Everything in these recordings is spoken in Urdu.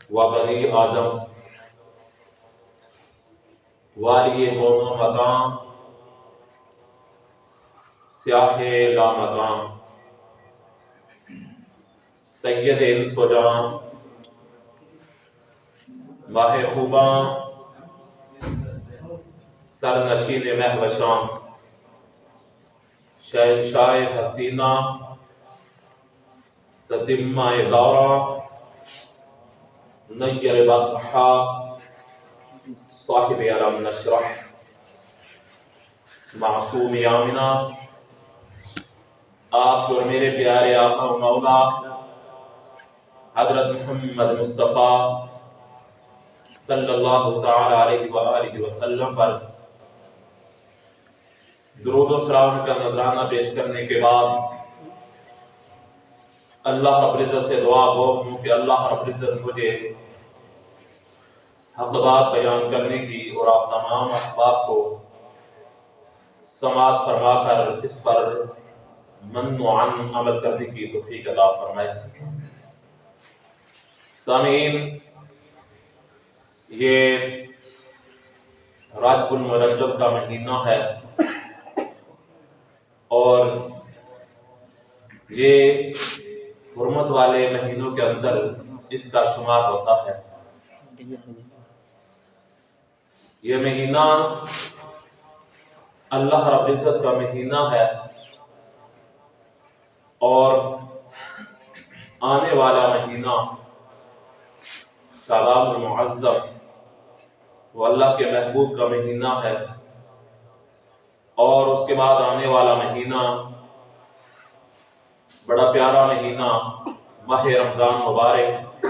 وبنی آدم والی دونوں مقام سیاہ لامقام سید انس و جان ماہ خوباں سرنشین مہوشاں شہنشاہ حسینہ تتمہ دورہ نیر بطحا صاحب علم نشرح معصوم آمنہ آپ اور میرے پیارے آقا و مولا حضرت محمد مصطفیٰ صلی اللہ تعالی علیہ وآلہ وسلم پر درود و سلام کا نذرانہ پیش کرنے کے بعد اللہ رب العزت سے دعا گو ہوں کہ اللہ رب العزت مجھے حق بات بیان کرنے کی اور آپ تمام احباب کو سماعت فرما کر اس پر من و عن عمل کرنے کی توفیق عطا فرمائے۔ سامعین، یہ رجب المرجب کا مہینہ ہے اور یہ حرمت والے مہینوں کے اندر اس کا شمار ہوتا ہے۔ یہ مہینہ اللہ رب العزت کا مہینہ ہے اور آنے والا مہینہ شعبان المعظم وہ اللہ کے محبوب کا مہینہ ہے، اور اس کے بعد آنے والا مہینہ بڑا پیارا مہینہ ماہ رمضان مبارک،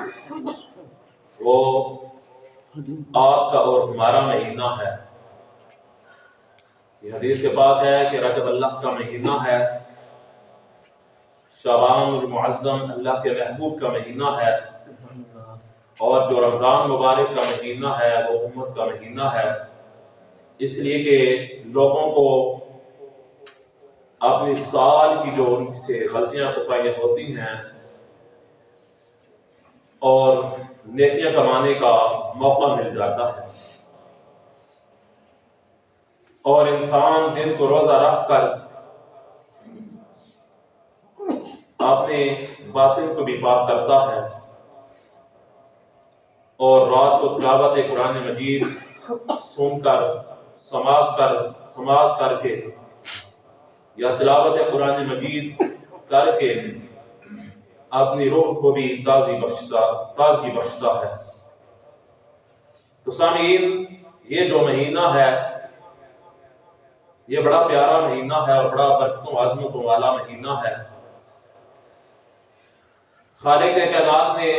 وہ آپ کا اور ہمارا مہینہ ہے۔ یہ حدیث پاک ہے کہ رجب اللہ کا مہینہ ہے، شعبان المعظم اللہ کے محبوب کا مہینہ ہے، اور جو رمضان مبارک کا مہینہ ہے وہ امت کا مہینہ ہے، اس لیے کہ لوگوں کو اپنی سال کی جو ان سے غلطیاں کوتاہیاں ہوتی ہیں اور نیکیاں کمانے کا موقع مل جاتا ہے، اور انسان دن کو روزہ رکھ کر اپنے باطن کو بھی پاک کرتا ہے، اور رات کو تلاوت قرآن مجید سن کر سماعت کر کے یا تلاوت قرآن مجید کر کے اپنی روح کو بھی تازگی بخشتا ہے۔ تو سامعین، یہ جو مہینہ ہے یہ بڑا پیارا مہینہ ہے اور بڑا برکتوں عظمتوں والا مہینہ ہے۔ خالق کائنات نے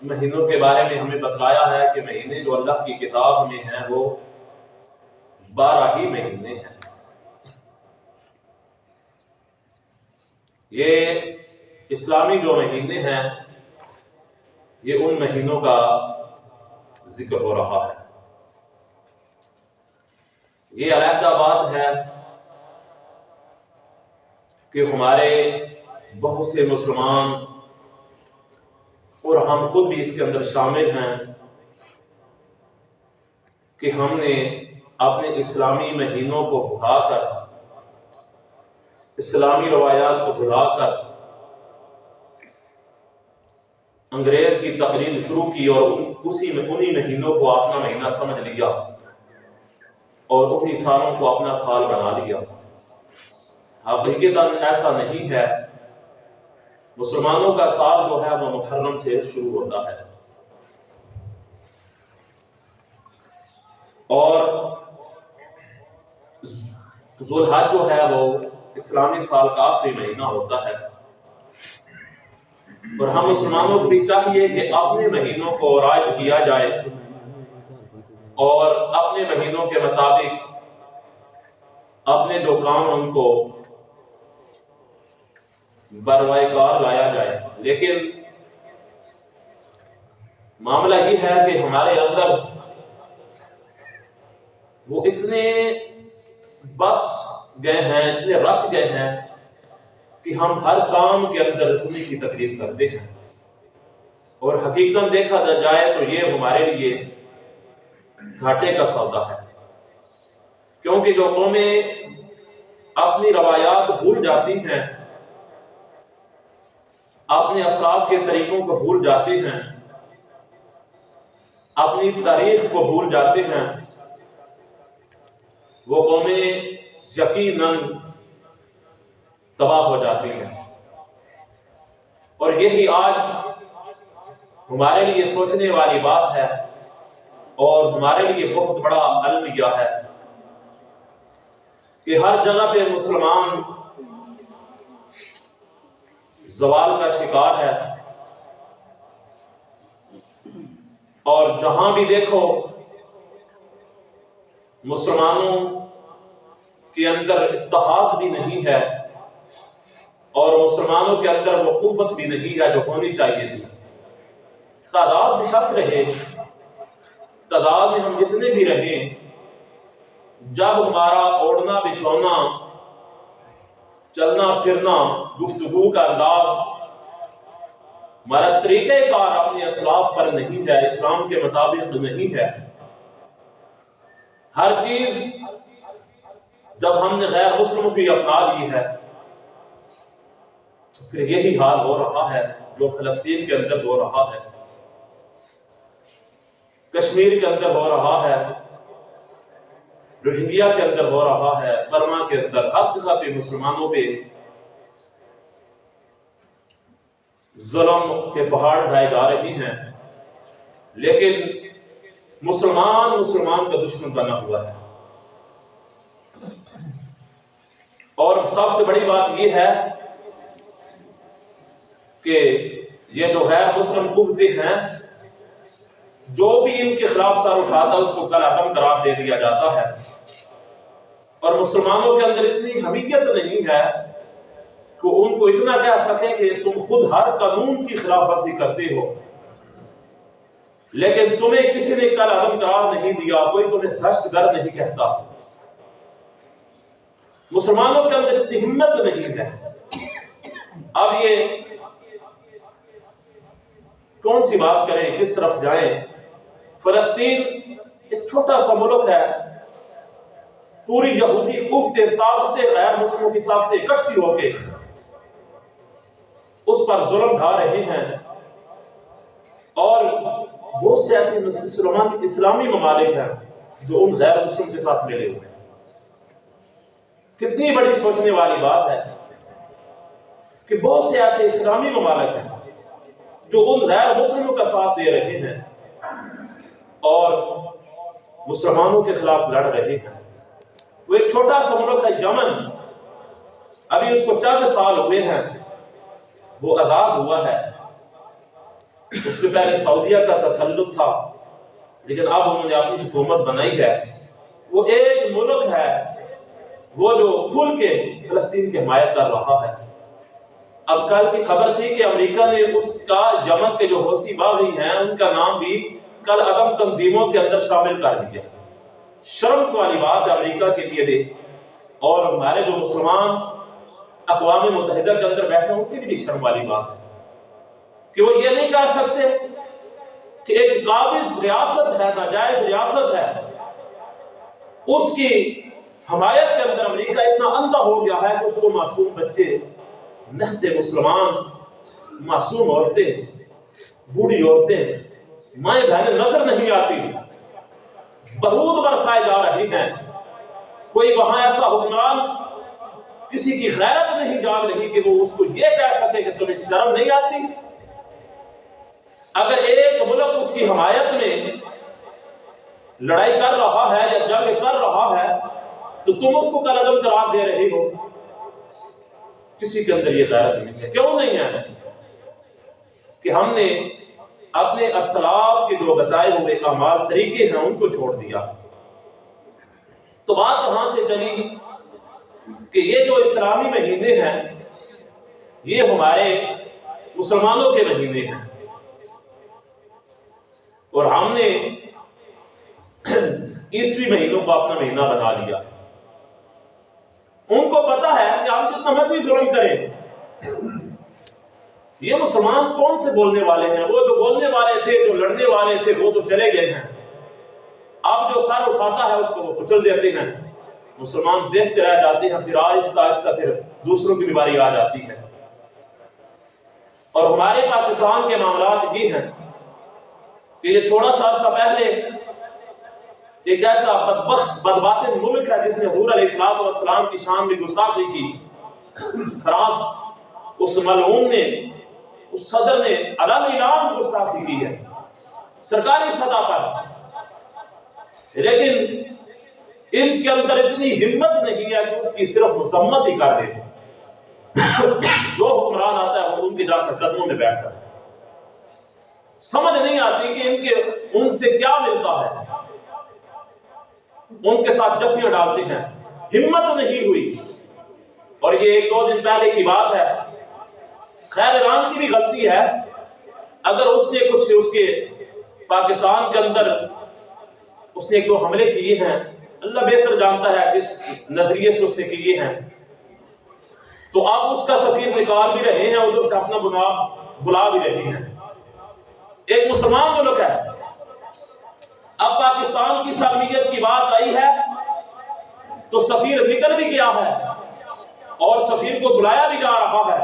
مہینوں کے بارے میں ہمیں بتلایا ہے کہ مہینے جو اللہ کی کتاب میں ہیں وہ 12 ہی مہینے ہیں۔ یہ اسلامی جو مہینے ہیں یہ ان مہینوں کا ذکر ہو رہا ہے۔ یہ علیحدہ بات ہے کہ ہمارے بہت سے مسلمان اور ہم خود بھی اس کے اندر شامل ہیں کہ ہم نے اپنے اسلامی مہینوں کو بھلا کر، اسلامی روایات کو بھلا کر انگریز کی تقلید شروع کی اور انہی مہینوں کو اپنا مہینہ سمجھ لیا اور انہی سالوں کو اپنا سال بنا لیا۔ حقیقتاً ایسا نہیں ہے۔ مسلمانوں کا سال جو ہے وہ محرم سے شروع ہوتا ہے، اور ذوالحج جو ہے وہ اسلامی سال کا آخری مہینہ ہوتا ہے، اور ہم مسلمانوں کو بھی چاہیے کہ اپنے مہینوں کو رائج کیا جائے اور اپنے مہینوں کے مطابق اپنے جو کام ان کو بروائے کار لایا جائے۔ لیکن معاملہ یہ ہے کہ ہمارے اندر وہ اتنے بس گئے ہیں، اتنے رچ گئے ہیں کہ ہم ہر کام کے اندر انہی کی تقلید کرتے ہیں۔ اور حقیقت دیکھا جائے تو یہ ہمارے لیے گھاٹے کا سودا ہے، کیونکہ جو قومیں اپنی روایات بھول جاتی ہیں، اپنے اسلاف کے طریقوں کو بھول جاتے ہیں، اپنی تاریخ کو بھول جاتے ہیں، وہ قومیں یقیناً تباہ ہو جاتی ہیں۔ اور یہی آج ہمارے لیے سوچنے والی بات ہے اور ہمارے لیے بہت بڑا المیہ ہے کہ ہر جگہ پہ مسلمان زوال کا شکار ہے، اور جہاں بھی دیکھو مسلمانوں کے اندر اتحاد بھی نہیں ہے، اور مسلمانوں کے اندر وہ قوت بھی نہیں ہے جو ہونی چاہیے تھی۔ تعداد بھی شک رہے، تعداد میں ہم جتنے بھی رہیں، جب ہمارا اوڑھنا بچھونا، چلنا پھرنا، گفتگو کا انداز، ہمارا طریقہ کار اپنے اسلاف پر نہیں ہے، اسلام کے مطابق نہیں ہے، ہر چیز جب ہم نے غیر مسلموں کی اپنا لی ہے، تو پھر یہی حال ہو رہا ہے جو فلسطین کے اندر ہو رہا ہے، کشمیر کے اندر ہو رہا ہے، روہنگیا کے اندر ہو رہا ہے، برما کے اندر، ہر جگہ پہ مسلمانوں پہ ظلم کے پہاڑ ڈھائے جا رہے ہیں، لیکن مسلمان کا دشمن بنا ہوا ہے۔ اور سب سے بڑی بات یہ ہے کہ یہ جو غیر مسلم قوتیں ہیں، جو بھی ان کے خلاف سر اٹھاتا ہے اس کو کل عدم قرار دے دیا جاتا ہے، اور مسلمانوں کے اندر اتنی حمیت نہیں ہے کہ ان کو اتنا کہہ سکے کہ تم خود ہر قانون کی خلاف ورزی کرتے ہو، لیکن تمہیں کسی نے کل عدم قرار نہیں دیا، کوئی تمہیں دہشت گرد نہیں کہتا۔ مسلمانوں کے اندر اتنی ہمت نہیں ہے۔ اب یہ کون سی بات کریں، کس طرف جائیں؟ فلسطین ایک چھوٹا سا ملک ہے، پوری یہودی قوتیں، طاقتیں، غیر مسلموں کی طاقتیں اکٹھی ہو کے اس پر ظلم ڈھا رہے ہیں، اور بہت سے ایسے اسلامی ممالک ہیں جو ان غیر مسلم کے ساتھ ملے ہوئے ہیں۔ کتنی بڑی سوچنے والی بات ہے کہ بہت سے ایسے اسلامی ممالک ہیں جو ان غیر مسلموں کا ساتھ دے رہے ہیں اور مسلمانوں کے خلاف لڑ رہے ہیں۔ وہ ایک چھوٹا سا ملک ہے یمن، ابھی اس کو چند سال ہوئے ہیں، وہ آزاد ہوا ہے۔ اس سے پہلے سعودیہ کا تسلط تھا، لیکن اب انہوں نے اپنی حکومت بنائی ہے۔ وہ ایک ملک ہے وہ جو کھل کے فلسطین کی حمایت کر رہا ہے۔ اب کل کی خبر تھی کہ امریکہ نے اس کا یمن کے جو حوثی باغی ہیں ان کا نام بھی کل عدم تنظیموں کے اندر شامل کر دیا۔ شرم والی بات ہے امریکہ کے لیے بھی، اور ہمارے جو مسلمان اقوام متحدہ کے اندر بیٹھے ہیں ان کے لیے بھی شرم والی بات ہے کہ وہ یہ نہیں کہہ سکتے کہ ایک قابض ریاست ہے، ناجائز ریاست ہے، اس کی حمایت کے اندر امریکہ اتنا اندھا ہو گیا ہے کہ اس کو معصوم بچے، نہتے مسلمان، معصوم عورتیں، بوڑھی عورتیں، مائیں بہنیں نظر نہیں آتی، بارود برسائے جا رہی ہیں۔ کوئی وہاں ایسا حکمران، کسی کی غیرت نہیں جاگ رہی کہ وہ اس کو یہ کہہ سکے کہ تمہیں شرم نہیں آتی؟ اگر ایک ملک اس کی حمایت میں لڑائی کر رہا ہے یا جنگ کر رہا ہے تو تم اس کو کل عدم قرار دے رہے ہو، کسی کے اندر یہ غیرت نہیں ہے۔ کیوں نہیں ہے؟ کہ ہم نے اپنے اسلاف کے جو بتائے ہوئے اعمال طریقے ہیں ان کو چھوڑ دیا۔ تو بات کہاں سے چلی کہ یہ جو اسلامی مہینے ہیں یہ ہمارے مسلمانوں کے مہینے ہیں، اور ہم نے عیسوی مہینوں کو اپنا مہینہ بنا لیا۔ ان کو پتا ہے کہ ہم جتنا مرضی ظلم کریں، یہ مسلمان کون سے بولنے والے ہیں؟ وہ جو بولنے والے تھے، جو لڑنے والے تھے، وہ تو چلے گئے ہیں۔ اب جو سر اٹھاتا ہے اس کو وہ کچل دیتے ہیں۔ مسلمان دیکھتے رہ جاتے ہیں، پھر آہستہ آہستہ پھر دوسروں کی بیماری آ جاتی ہے۔ اور ہمارے پاکستان کے معاملات یہ ہیں کہ یہ تھوڑا سا عرصہ پہلے ایک ایسا بدبخت بدباطن ملک ہے جس نے حضور علیہ السلام کی شان میں گستاخی کی۔ فرانس، اس ملعون نے، اس صدر نے علن اعلان گستاخی کی ہے سرکاری سطح پر، لیکن ان کے اندر اتنی ہمت نہیں ہے کہ اس کی صرف مذمت ہی کر دے۔ جو حکمران آتا ہے وہ ان کے جا کر قدموں میں بیٹھتا ہے۔ سمجھ نہیں آتی کہ ان سے کیا ملتا ہے، ان کے ساتھ جفیاں ڈالتے ہیں، ہمت نہیں ہوئی۔ اور یہ ایک دو دن پہلے کی بات ہے، خیر ایران کی بھی غلطی ہے، اگر اس نے کچھ اس کے پاکستان کے اندر اس نے جو حملے کیے ہیں، اللہ بہتر جانتا ہے کس نظریے سے اس نے کیے ہیں، تو آپ اس کا سفیر نکال بھی رہے ہیں، ادھر سے اپنا بلا بھی رہے ہیں۔ ایک مسلمان ملک ہے، اب پاکستان کی سالمیت کی بات آئی ہے تو سفیر نکل بھی گیا ہے اور سفیر کو بلایا بھی جا رہا ہے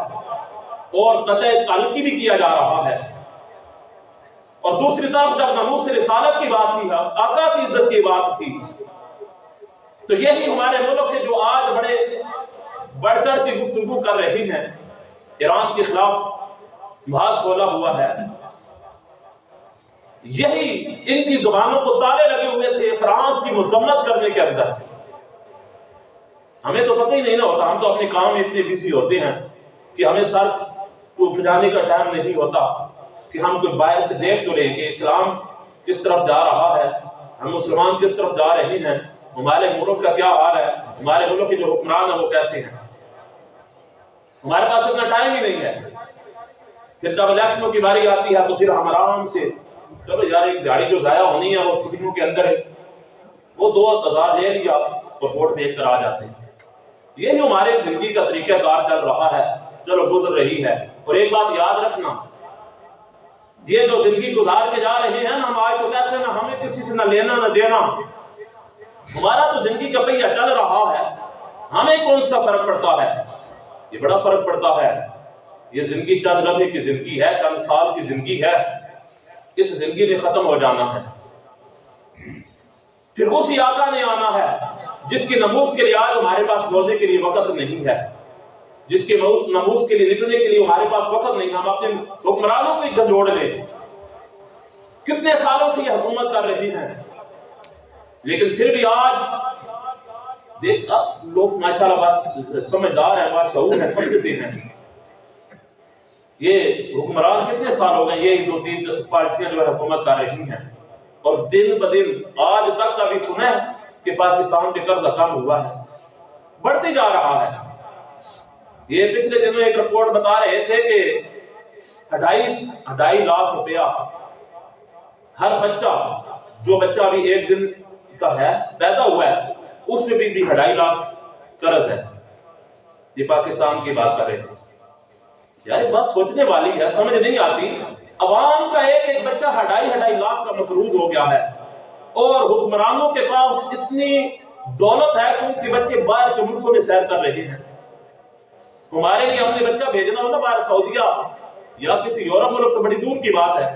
اور قطع تعلقی بھی کیا جا رہا ہے۔ اور دوسری طرف جب ناموس رسالت کی بات تھی، آقا کی عزت کی بات تھی، تو یہی ہمارے ملک ہے جو آج بڑے بڑھ چڑھ کی گفتگو کر رہی ہیں، ایران کے خلاف محاذ کھولا ہوا ہے۔ یہی ان کی زبانوں کو تالے لگے ہوئے تھے فرانس کی مذمت کرنے کے اندر۔ ہمیں تو پتہ ہی نہیں نہ ہوتا، ہم تو اپنے کام میں اتنے بزی ہوتے ہیں کہ ہمیں سر کو پھیلانے کا ٹائم نہیں ہوتا کہ ہم کوئی باہر سے دیکھ تو رہے کہ اسلام کس طرف جا رہا ہے، ہم مسلمان کس طرف جا رہے ہیں، ہمارے ملک کا کیا حال ہے، ہمارے ملک کے جو حکمران ہیں وہ کیسے ہیں۔ ہمارے پاس اتنا ٹائم ہی نہیں ہے۔ پھر جب الیکشنوں کی باری آتی ہے تو پھر ہم آرام سے چلو یار ایک گاڑی جو ضائع ہونی ہے وہ چھٹیوں کے اندر ہے، وہ 2000 لے لیا اور ووٹ دیکھ کر آ جاتے ہیں۔ یہی ہمارے زندگی کا طریقہ کار چل رہا ہے، چلو گزر رہی ہے۔ اور ایک بات یاد رکھنا، یہ جو زندگی گزار کے جا رہے ہیں نا، ہم آج تو کہتے ہیں نا ہمیں کسی سے نہ لینا نہ دینا، ہمارا تو زندگی کا پہیہ چل رہا ہے، ہمیں کون سا فرق پڑتا ہے؟ یہ بڑا فرق پڑتا ہے۔ یہ زندگی چند لمحے کی زندگی ہے، چند سال کی زندگی ہے، اس زندگی نے ختم ہو جانا ہے۔ پھر اسی آقا نے آنا ہے جس کی ناموس کے لیے آج ہمارے پاس بولنے کے لیے وقت نہیں ہے، جس کے ناموس کے لیے نکلنے کے لیے ہمارے پاس وقت نہیں۔ ہم اپنے حکمرانوں کو جھنجھوڑ لیں، کتنے سالوں سے یہ حکومت کر رہی ہیں، لیکن پھر بھی آج دیکھ لوگ ماشاءاللہ بس سمجھدار ہیں، باشعور ہیں، سمجھتے ہیں۔ یہ حکمران کتنے سال ہو گئے، یہ 2-3 پارٹیاں جو ہے حکومت کر رہی ہیں، اور دن بدن آج تک ابھی سنا ہے کہ پاکستان پہ قرضہ کم ہوا ہے، بڑھتے جا رہا ہے۔ یہ پچھلے دنوں ایک رپورٹ بتا رہے تھے کہ 2.5 لاکھ روپیہ ہر بچہ، جو بچہ ابھی 1 دن کا ہے پیدا ہوا ہے، اس میں بھی 2.5 لاکھ قرض ہے۔ یہ پاکستان کی بات کر رہے تھے۔ یار یہ بات سوچنے والی ہے، سمجھ نہیں آتی۔ عوام کا ایک بچہ 2.5 لاکھ کا مقروض ہو گیا ہے، اور حکمرانوں کے پاس اتنی دولت ہے کہ ان کے بچے باہر کے ملکوں میں سیر کر رہے ہیں۔ ہمارے لیے ہم نے بچہ بھیجنا ہوتا باہر سعودیہ یا کسی یورپ ملک تو بڑی دور کی بات ہے۔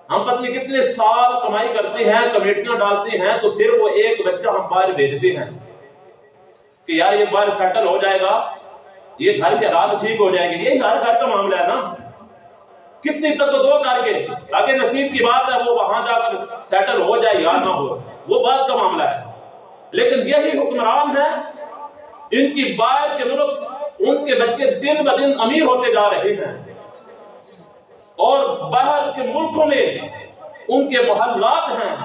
ہم پتہ کتنے سال کمائی کرتے ہیں، کمیٹیاں ڈالتے ہیں، تو پھر وہ ایک بچہ ہم باہر بھیجتے ہیں کہ یار یہ باہر سیٹل ہو جائے گا، یہ گھر کے حالات ٹھیک ہو جائیں گے۔ یہ ہر گھر کا معاملہ ہے نا، کتنی تک دو کر کے آگے نصیب کی بات ہے، وہ وہاں جا کر سیٹل ہو جائے یا نہ ہو، وہ بات کا معاملہ ہے۔ لیکن یہی حکمران ہیں، ان کی باہر کے ملک، ان کے بچے دن بدن امیر ہوتے جا رہے ہیں، اور باہر کے ملکوں میں ان کے محلات ہیں،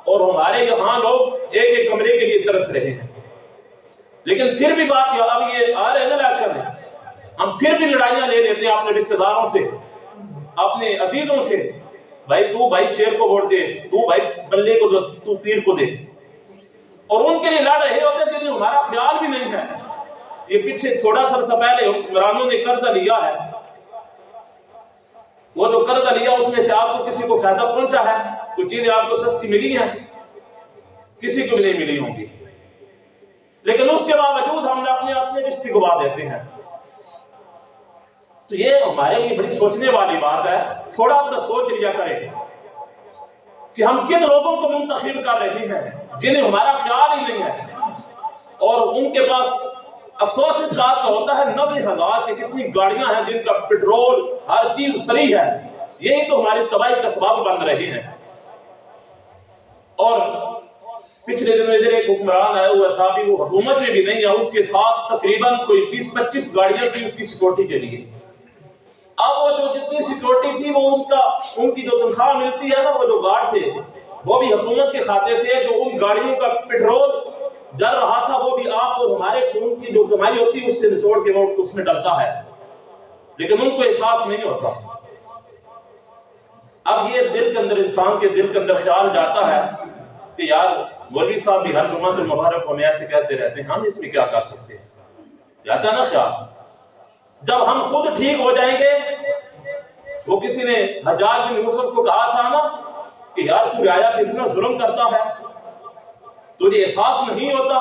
اور ہمارے یہاں لوگ ایک ایک کمرے کے لیے ترس رہے ہیں۔ لیکن پھر بھی بات یہ، اب یہ آ رہے ہیں نا الیکشن ہے، ہم پھر بھی لڑائیاں لے لیتے ہیں اپنے رشتہ داروں سے، اپنے عزیزوں سے، بھائی شیر کو ووٹ دے، تو بھائی بلے کو دے، تو تیر کو دے، اور ان کے لیے لڑ رہے ہوتے ہیں جنہیں ہمارا خیال بھی نہیں ہے۔ یہ پیچھے تھوڑا سا پہلے حکمرانوں نے قرضہ لیا ہے، وہ جو قرض لیا اس میں سے آپ کو کسی کو فائدہ پہنچا ہے؟ کوئی چیزیں آپ کو سستی ملی ہیں؟ کسی کو بھی نہیں ملی ہوں گی، لیکن اس کے باوجود ہم اپنے رشتے گوا دیتے ہیں۔ تو یہ ہمارے لیے بڑی سوچنے والی بات ہے۔ تھوڑا سا سوچ لیا کریں کہ ہم کن لوگوں کو منتخب کر رہے ہیں جنہیں ہمارا خیال ہی نہیں ہے، اور ان کے پاس افسوس اس بات کا ہوتا ہے 90,000 کی کتنی گاڑیاں ہیں جن کا پیٹرول ہر چیز فری ہے۔ یہی تو ہماری تباہی کا سبب بن رہے ہیں۔ اور پچھلے دنوں ادھر ایک حکمران آیا ہوا تھا، بھی وہ حکومت میں بھی نہیں ہے، اس کے ساتھ تقریباً کوئی 20-25 گاڑیاں تھی اس کی سیکورٹی کے لیے۔ اب وہ جو جتنی سیکورٹی تھی وہ ان کی جو تنخواہ ملتی ہے نا، وہ جو گارڈ تھے وہ بھی حکومت کے کھاتے سے، جو ان گاڑیوں کا پیٹرول جل رہا تھا وہ بھی آپ اور ہمارے خون کی جو کمائی ہوتی ہے اس سے نچوڑ کے وہ اس میں ڈلتا ہے، لیکن ان کو احساس نہیں ہوتا۔ اب یہ دل کے اندر، انسان کے دل کے اندر خیال جاتا ہے کہ یار مولوی صاحب بھی ہر جمعہ المبارک ہمیں ایسے کہتے رہتے ہیں، ہم اس میں کیا کر سکتے ہیں؟ جاتا ہے نا خیال۔ جب ہم خود ٹھیک ہو جائیں گے، وہ کسی نے حجاج بن یوسف کو کہا تھا نا کہ یار تو رعایا پہ اتنا ظلم کرتا ہے، تجھے احساس نہیں ہوتا؟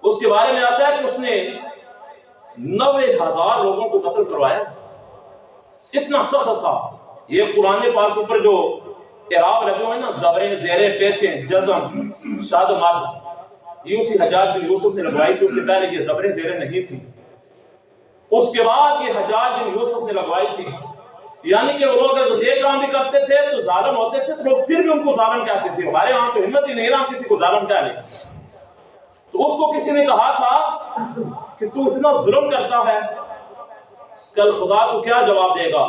اس کے بارے میں آتا ہے کہ اس نے 90,000 لوگوں کو قتل کروایا، اتنا سخت تھا۔ یہ قرآن پاک کے اوپر جو اعراب لگے ہوئے نا، زبریں، زیریں، پیشیں، جزم، شاد و مد، یہ اسی حجاج بن یوسف نے لگوائی تھی۔ اس سے پہلے یہ زبریں زیریں نہیں تھی، اس کے بعد یہ حجاج بن یوسف نے لگوائی تھی۔ یعنی کہ وہ لوگ اگر یہ کام بھی کرتے تھے تو ظالم ہوتے تھے، تو لوگ پھر بھی ان کو ظالم کہتے تھے۔ ہمارے ہاں تو ہمت ہی نہیں نا کسی کو ظالم کہہ لے۔ تو اس کو کسی نے کہا تھا کہ تو اتنا ظلم کرتا ہے، کل خدا کو کیا جواب دے گا؟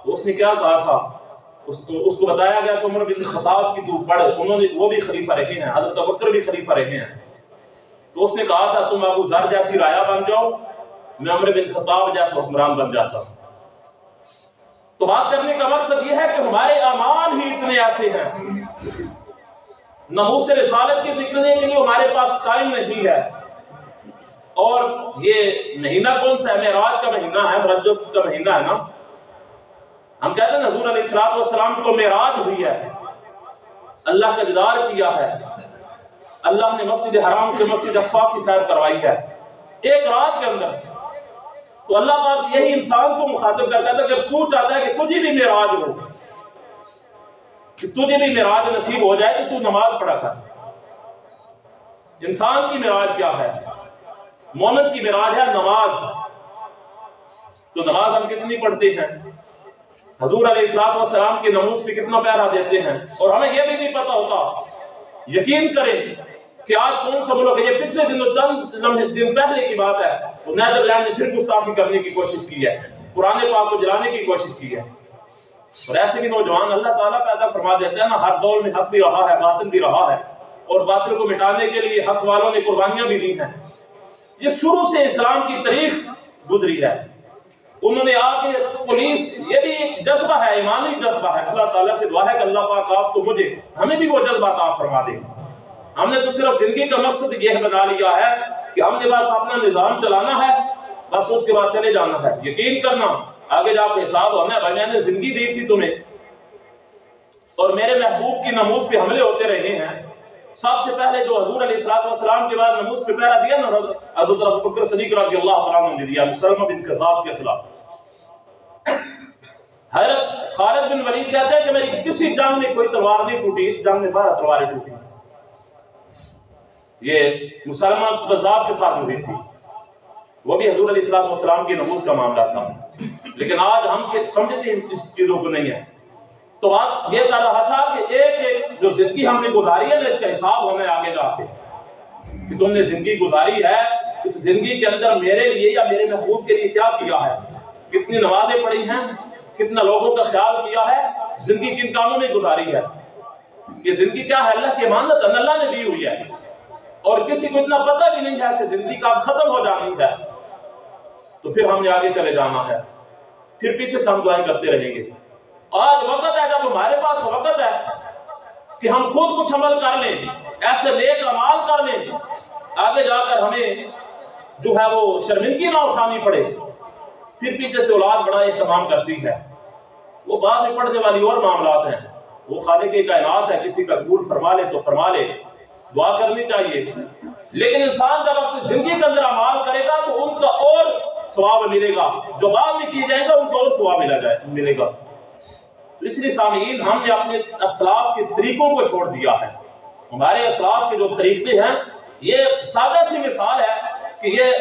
تو اس نے کیا کہا تھا؟ اس کو بتایا گیا کہ عمر بن خطاب کی تو پڑھ، وہ بھی خلیفہ رہے ہیں، حضرت ابوبکر بھی خلیفہ رہے ہیں۔ تو اس نے کہا تھا تم ابو ذر جیسی رایا بن جاؤ، میں عمر بن خطاب جیسا حکمران بن جاتا ہوں۔ تو بات کرنے کا مقصد یہ ہے کہ ہمارے اعمال ہی اتنے ایسے ہیں، ناموس رسالت کے نکلنے کے لیے ہمارے پاس ٹائم نہیں ہے۔ اور یہ مہینہ کون سا ہے؟ معراج کا مہینہ ہے، رجب کا مہینہ ہے نا۔ ہم کہتے ہیں حضور علیہ السلام کو معراج ہوئی ہے، اللہ کا دیدار کیا ہے، اللہ نے مسجد حرام سے مسجد اقصی کی سیر کروائی ہے ایک رات کے اندر۔ تو اللہ پاک یہی انسان کو مخاطب کرتا ہے کہ تو چاہتا ہے کہ تجھے بھی معراج ہو، کہ تجھے بھی معراج نصیب ہو جائے تو نماز پڑھا کر۔ انسان کی معراج کیا ہے؟ مومن کی معراج ہے نماز۔ تو نماز ہم کتنی پڑھتے ہیں؟ حضور علیہ السلام کے ناموس پہ کتنا پہرا دیتے ہیں؟ اور ہمیں یہ بھی نہیں پتا ہوتا۔ یقین کریں کہ آج کون سا ملک ہے، یہ پچھلے دنوں چند دن پہلے کی بات ہے، نیدرلینڈ نے پھر گستاخی کرنے کی کوشش کی ہے، قرآن پاک کو جلانے کی کوشش کی ہے۔ اور ایسے بھی نوجوان اللہ تعالیٰ پیدا فرما دیتا ہے نا، ہر دور میں حق بھی رہا ہے، باطل بھی رہا ہے، اور باطل کو مٹانے کے لیے حق والوں نے قربانیاں بھی دی ہیں۔ یہ شروع سے اسلام کی تاریخ گزری ہے۔ انہوں نے آگے پولیس، یہ بھی ایک جذبہ ہے، ایمانی جذبہ ہے۔ اللہ تعالیٰ سے دعا ہے کہ اللہ پاک آپ کو مجھے ہمیں بھی وہ جذبہ عطا فرما دے۔ ہم نے تو صرف زندگی کا مقصد یہ بنا لیا ہے کہ ہم نے بس اپنا نظام چلانا ہے، بس اس کے بعد چلے جانا ہے۔ یقین کرنا آگے جا کے حساب ہونا ہے، بھائی میں نے زندگی دی تھی تمہیں، اور میرے محبوب کی ناموس پہ حملے ہوتے رہے ہیں۔ سب سے پہلے جو حضور علیہ السلام کے بعد ناموس پہ پہرا دیا نا، حضرت ابوبکر صدیق رضی اللہ تعالیٰ عنہ نے دیا، مسلمہ بن کذاب کے خلاف۔ حضرت خالد بن ولید کہتے ہیں کہ میری کسی جنگ میں کوئی تلوار نہیں ٹوٹی، اس جنگ میں 12 تلواریں ٹوٹی۔ یہ مسلمہ کذاب کے ساتھ ہوئی تھی، وہ بھی حضور علیہ السلام کی ناموس کا معاملہ تھا۔ لیکن آج ہم سمجھتے ہیں اس چیزوں کو نہیں ہے۔ تو بات یہ کر رہا تھا کہ ایک جو زندگی ہم نے گزاری ہے نا، اس کا حساب ہونا ہے آگے جا کے، کہ تم نے زندگی گزاری ہے، اس زندگی کے اندر میرے لیے یا میرے محبوب کے لیے کیا کیا ہے، کتنی نمازیں پڑھی ہیں، کتنا لوگوں کا خیال کیا ہے، زندگی کن کاموں میں گزاری ہے۔ یہ زندگی کیا ہے؟ اللہ کی امانت اللہ نے دی ہوئی ہے، اور کسی کو اتنا پتہ بھی نہیں ہے کہ زندگی کا ختم ہو جانی ہے۔ تو پھر ہم نے آگے چلے جانا ہے، پھر پیچھے سے ہم دعائیں کرتے رہیں گے۔ آج وقت ہے، جب ہمارے پاس وقت ہے کہ ہم خود کچھ عمل کر لیں، ایسے نیک اعمال کر لیں، آگے جا کر ہمیں جو ہے وہ شرمندگی نہ اٹھانی پڑے۔ پھر پیچھے سے اولاد بڑا اہتمام کرتی ہے، وہ بعد میں پڑھنے والی اور معاملات ہیں۔ وہ خالق کائنات ہے، کسی کا قبول فرما لے تو فرما لے، دعا کرنی چاہیے، لیکن انسان جب اپنی زندگی کے اندر اعمال کرے گا تو ان کا اور ثواب ملے گا، جو بعد میں کیے جائیں گے ان کو اور ثواب ملے گا۔ اس لیے سامعین، ہم نے اپنے اسلاف کے طریقوں کو چھوڑ دیا ہے۔ ہمارے اسلاف کے جو طریقے ہیں، یہ سادہ سی مثال ہے کہ یہ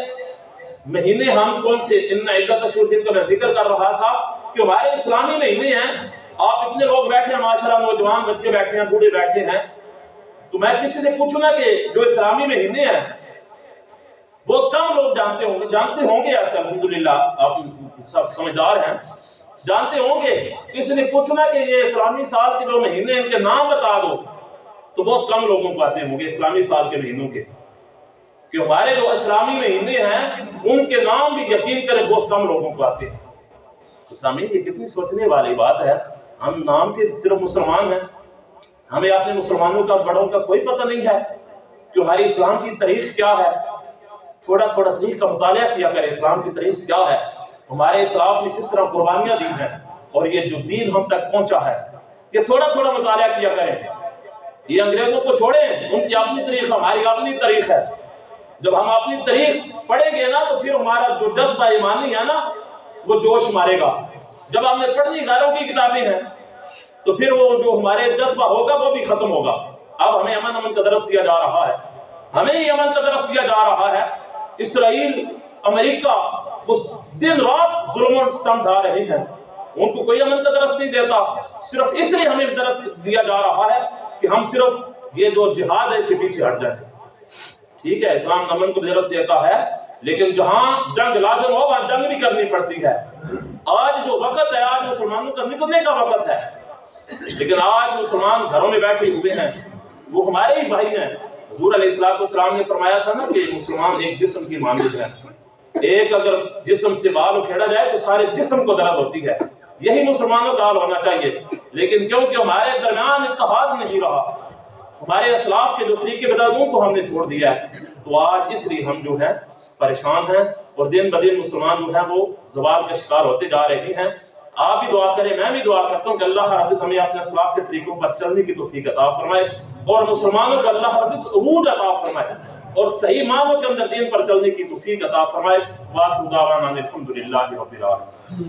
مہینے ہم کون سے، ان عدت اشہر کا میں ذکر کر رہا تھا کہ ہمارے اسلامی مہینے ہیں۔ آپ اتنے لوگ بیٹھے ہیں ماشاءاللہ، نوجوان بچے بیٹھے ہیں، بوڑھے بیٹھے ہیں، تو میں کسی سے پوچھوں نا کہ جو اسلامی مہینے ہیں بہت کم لوگ جانتے ہوں گے ایسے، الحمدللہ آپ سب سمجھدار ہیں، جانتے ہوں گے۔ کسی نے پوچھنا کہ یہ اسلامی سال کے جو مہینے ہیں ان کے نام بتا دو، تو بہت کم لوگوں کو آتے ہوں گے اسلامی سال کے مہینوں کے، کہ ہمارے جو اسلامی مہینے ہیں ان کے نام بھی یقین کریں بہت کم لوگوں کو آتے ہیں۔ اسلامی یہ کتنی سوچنے والی بات ہے، ہم نام کے صرف مسلمان ہیں، ہمیں اپنے مسلمانوں کا بڑوں کا کوئی پتہ نہیں ہے کہ ہماری اسلام کی تاریخ کیا ہے۔ تھوڑا تھوڑا تاریخ کا مطالعہ کیا کریں، اسلام کی تاریخ کیا ہے، ہمارے اسلاف نے کس طرح قربانیاں دی ہیں، اور یہ جو دین ہم تک پہنچا ہے، یہ تھوڑا تھوڑا مطالعہ کیا کریں۔ یہ انگریزوں کو چھوڑیں، ان کی اپنی تاریخ، ہماری اپنی تاریخ ہے۔ جب ہم اپنی تاریخ پڑھیں گے نا تو پھر ہمارا جو جذبہ ایمانی ہے نا وہ جوش مارے گا۔ جب ہم نے پڑھنی غیروں کی کتابیں ہیں تو پھر وہ جو ہمارے جذبہ ہوگا وہ بھی ختم ہوگا۔ اب ہمیں امن کا درس دیا جا رہا ہے، ہمیں ہی امن کا درس دیا جا رہا ہے۔ اسرائیل، امریکہ اس دن رات ظلم و ستم ڈھا رہے ہیں، ان کو کوئی امن کا درس نہیں دیتا۔ صرف اس لیے ہمیں درس دیا جا رہا ہے کہ ہم صرف یہ جو جہاد ہے اس سے پیچھے ہٹ جائیں۔ ٹھیک ہے، اسلام امن کو درس دیتا ہے، لیکن جہاں جنگ لازم ہو وہاں جنگ بھی کرنی پڑتی ہے۔ آج جو وقت ہے، آج مسلمانوں کا نکلنے کا وقت ہے، لیکن آج مسلمان گھروں میں بیٹھے ہوئے ہیں، وہ ہمارے ہی بھائی ہیں۔ حضور علیہ السلام نے فرمایا تھا نا کہ مسلمان ایک جسم کی مانند ہے، ایک اگر جسم سے بال اکھیڑا جائے تو سارے جسم کو درد ہوتی ہے۔ یہی مسلمانوں کا حال ہونا چاہیے، لیکن کیونکہ ہمارے درمیان اتحاد نہیں رہا، ہمارے اسلاف کے جو طریقے بدعتوں کو ہم نے چھوڑ دیا ہے، تو آج اس لیے ہم جو ہے پریشان ہیں، اور دن بدن مسلمان جو ہیں وہ زوال کا شکار ہوتے جا رہے ہیں۔ آپ بھی دعا کریں، میں بھی دعا کرتا ہوں کہ اللہ رب ہمیں اپنے اسلاف کے طریقوں پر چلنے کی توفیق عطا فرمائے، اور مسلمانوں کو اللہ رب عروج عطا فرمائے، اور صحیح معنوں کے اندر دین پر چلنے کی توفیق عطا فرمائے۔ وآخر دعوانا الحمدللہ رب العالمین۔